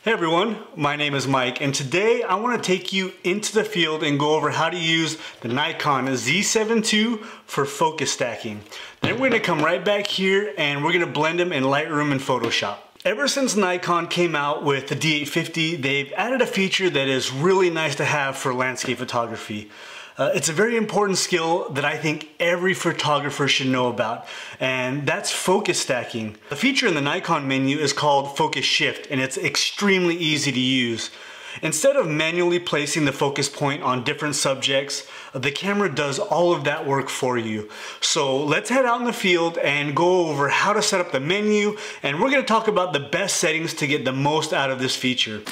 Hey everyone, my name is Mike, and today I want to take you into the field and go over how to use the Nikon Z7ii for focus stacking. Then we're going to come right back here and we're going to blend them in Lightroom and Photoshop. Ever since Nikon came out with the D850, they've added a feature that is really nice to have for landscape photography. It's a very important skill that I think every photographer should know about, and that's focus stacking. The feature in the Nikon menu is called Focus Shift, and it's extremely easy to use. Instead of manually placing the focus point on different subjects, the camera does all of that work for you. So let's head out in the field and go over how to set up the menu, and we're going to talk about the best settings to get the most out of this feature.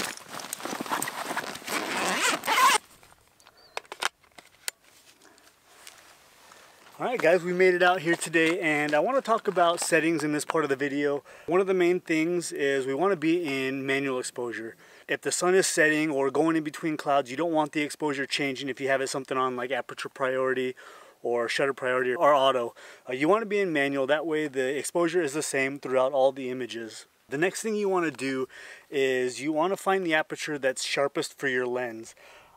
Alright guys, we made it out here today and I want to talk about settings in this part of the video. One of the main things is we want to be in manual exposure. If the sun is setting or going in between clouds, you don't want the exposure changing if you have it something on like aperture priority or shutter priority or auto. You want to be in manual, that way the exposure is the same throughout all the images. The next thing you want to do is you want to find the aperture that's sharpest for your lens.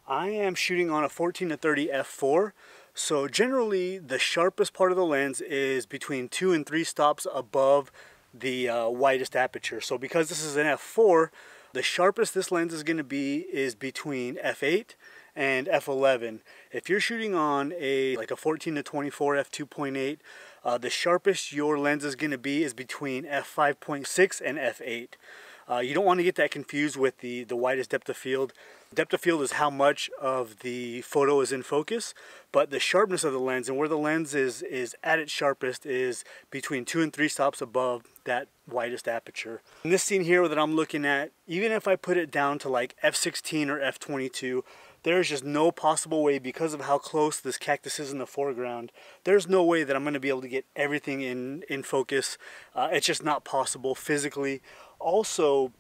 I am shooting on a 14-30 f4. So generally the sharpest part of the lens is between 2 and 3 stops above the widest aperture. So because this is an f4, the sharpest this lens is going to be is between f8 and f11. If you're shooting on like a 14-24 f2.8, the sharpest your lens is going to be is between f5.6 and f8. You don't want to get that confused with the widest depth of field. Depth of field is how much of the photo is in focus, but the sharpness of the lens and where the lens is at its sharpest is between 2 and 3 stops above that widest aperture. In this scene here that I'm looking at, even if I put it down to like f16 or f22, there's just no possible way, because of how close this cactus is in the foreground, there's no way that I'm going to be able to get everything in focus. It's just not possible physically. Also,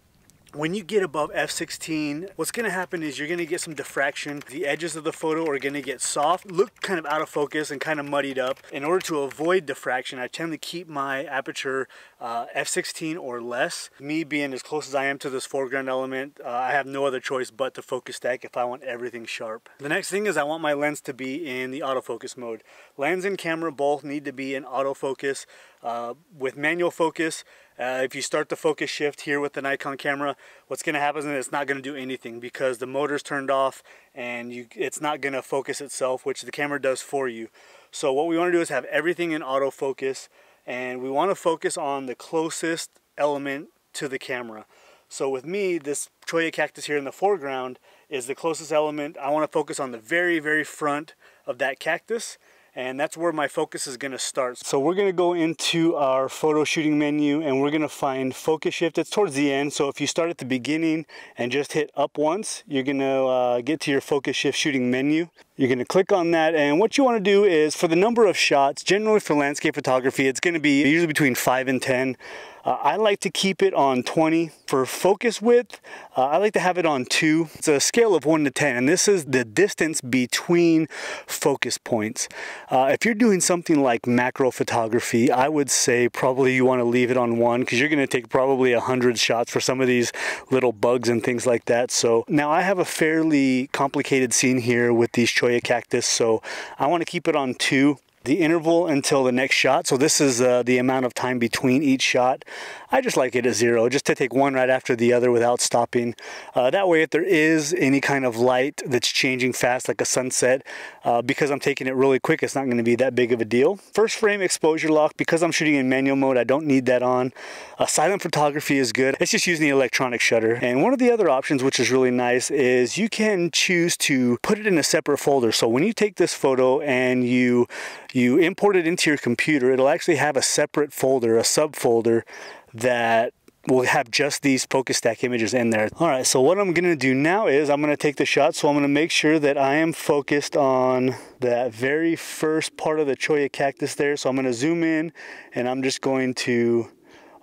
when you get above f16, what's going to happen is you're going to get some diffraction. The edges of the photo are going to get soft, look kind of out of focus and kind of muddied up. In order to avoid diffraction, I tend to keep my aperture f16 or less. Me being as close as I am to this foreground element, I have no other choice but to focus stack if I want everything sharp. The next thing is I want my lens to be in the autofocus mode. Lens and camera both need to be in autofocus. With manual focus, if you start the focus shift here with the Nikon camera, what's going to happen is it's not going to do anything because the motor's turned off and it's not going to focus itself, which the camera does for you. So what we want to do is have everything in autofocus, and we want to focus on the closest element to the camera. So with me, this cholla cactus here in the foreground is the closest element. I want to focus on the very, very front of that cactus, and that's where my focus is going to start. So we're going to go into our photo shooting menu and we're going to find focus shift. It's towards the end, so if you start at the beginning and just hit up once, you're going to get to your focus shift shooting menu. You're going to click on that, and what you want to do is, for the number of shots, generally for landscape photography, it's going to be usually between 5 and 10. I like to keep it on 20. For focus width, I like to have it on 2. It's a scale of 1 to 10, and this is the distance between focus points. If you're doing something like macro photography, I would say probably you want to leave it on 1, because you're going to take probably 100 shots for some of these little bugs and things like that. So now I have a fairly complicated scene here with these cholla cactus, so I want to keep it on 2. The interval until the next shot, so this is the amount of time between each shot, I just like it at 0, just to take one right after the other without stopping. That way if there is any kind of light that's changing fast, like a sunset, because I'm taking it really quick, it's not going to be that big of a deal. First frame exposure lock, because I'm shooting in manual mode, I don't need that on. Silent photography is good. It's just using the electronic shutter. And one of the other options, which is really nice, is you can choose to put it in a separate folder. So when you take this photo and you import it into your computer, it'll actually have a separate folder, a subfolder, that will have just these focus stack images in there. Alright, so what I'm going to do now is I'm going to take the shot, so I'm going to make sure that I am focused on that very first part of the cholla cactus there. So I'm going to zoom in and I'm just going to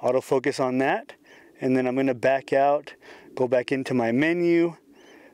autofocus on that, and then I'm going to back out, go back into my menu,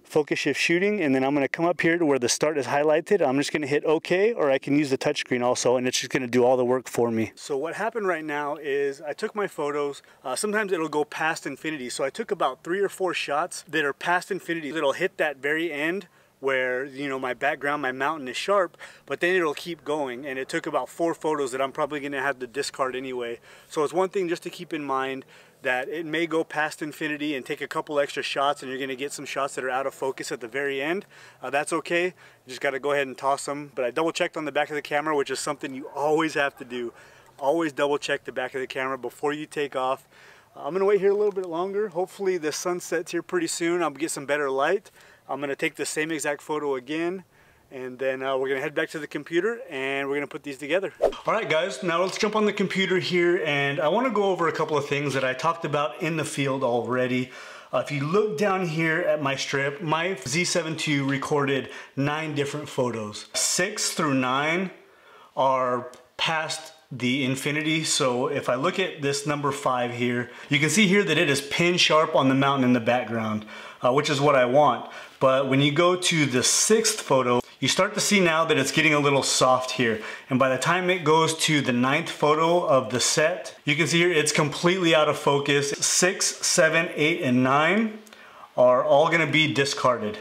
focus shift shooting, and then I'm going to come up here to where the start is highlighted. I'm just going to hit OK, or I can use the touchscreen also, and it's just going to do all the work for me. So what happened right now is I took my photos. Sometimes it'll go past infinity, so I took about 3 or 4 shots that are past infinity. It'll hit that very end where, you know, my background, my mountain is sharp, but then it'll keep going, and it took about 4 photos that I'm probably going to have to discard anyway. So it's one thing just to keep in mind, that it may go past infinity and take a couple extra shots, and you're going to get some shots that are out of focus at the very end. That's okay. You just got to go ahead and toss them. But I double checked on the back of the camera, which is something you always have to do. Always double check the back of the camera before you take off. I'm going to wait here a little bit longer. Hopefully the sun sets here pretty soon. I'll get some better light. I'm going to take the same exact photo again, and then we're going to head back to the computer and we're going to put these together. Alright guys, now let's jump on the computer here, and I want to go over a couple of things that I talked about in the field already. If you look down here at my strip, my Z7ii recorded 9 different photos. 6 through 9 are past the infinity. So if I look at this number 5 here, you can see here that it is pin sharp on the mountain in the background, which is what I want. But when you go to the 6th photo, you start to see now that it's getting a little soft here. And by the time it goes to the 9th photo of the set, you can see here it's completely out of focus. 6, 7, 8, and 9 are all gonna be discarded.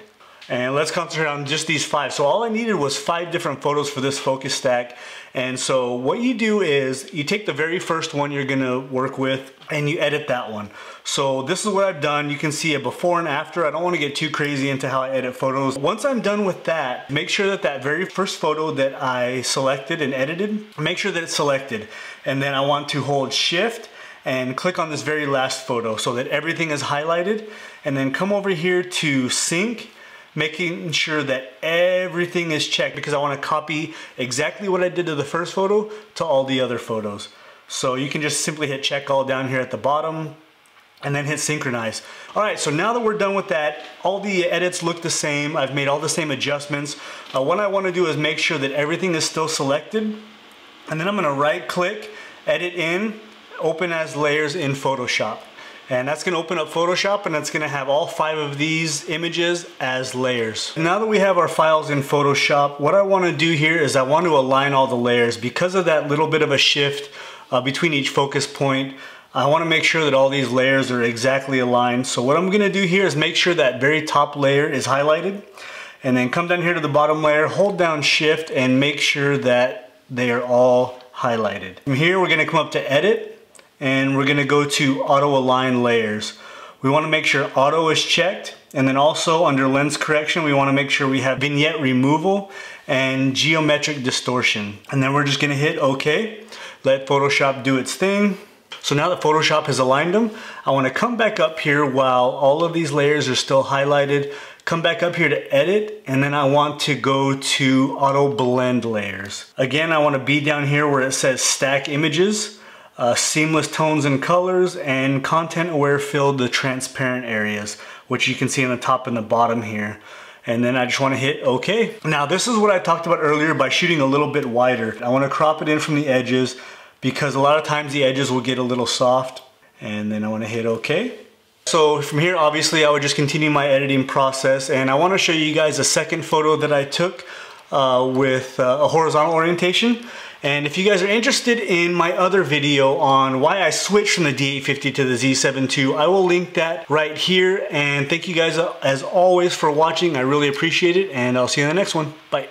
And let's concentrate on just these 5. So all I needed was 5 different photos for this focus stack. And so what you do is you take the very first one you're gonna work with and you edit that one. So this is what I've done. You can see a before and after. I don't want to get too crazy into how I edit photos. Once I'm done with that, make sure that that very first photo that I selected and edited, make sure that it's selected. And then I want to hold shift and click on this very last photo so that everything is highlighted. And then come over here to sync, making sure that everything is checked, because I want to copy exactly what I did to the first photo to all the other photos. So you can just simply hit check all down here at the bottom and then hit synchronize. All right, so now that we're done with that, all the edits look the same. I've made all the same adjustments. What I want to do is make sure that everything is still selected, and then I'm going to right click, edit in, open as layers in Photoshop. And that's going to open up Photoshop, and that's going to have all 5 of these images as layers. Now that we have our files in Photoshop, what I want to do here is I want to align all the layers. Because of that little bit of a shift between each focus point, I want to make sure that all these layers are exactly aligned. So what I'm going to do here is make sure that very top layer is highlighted, and then come down here to the bottom layer, hold down shift, and make sure that they are all highlighted. From here we're going to come up to edit, and we're going to go to auto align layers. We want to make sure auto is checked, and then also under lens correction we want to make sure we have vignette removal and geometric distortion. And then we're just going to hit OK, let Photoshop do its thing. So now that Photoshop has aligned them, I want to come back up here while all of these layers are still highlighted, come back up here to edit, and then I want to go to auto blend layers. Again, I want to be down here where it says stack images, seamless tones and colors, and content aware fill the transparent areas, which you can see on the top and the bottom here. And then I just want to hit OK. Now this is what I talked about earlier by shooting a little bit wider. I want to crop it in from the edges, because a lot of times the edges will get a little soft, and then I want to hit OK. So from here, obviously I would just continue my editing process, and I want to show you guys a second photo that I took with a horizontal orientation. And if you guys are interested in my other video on why I switched from the D850 to the Z7ii, I will link that right here. And thank you guys as always for watching. I really appreciate it, and I'll see you in the next one. Bye.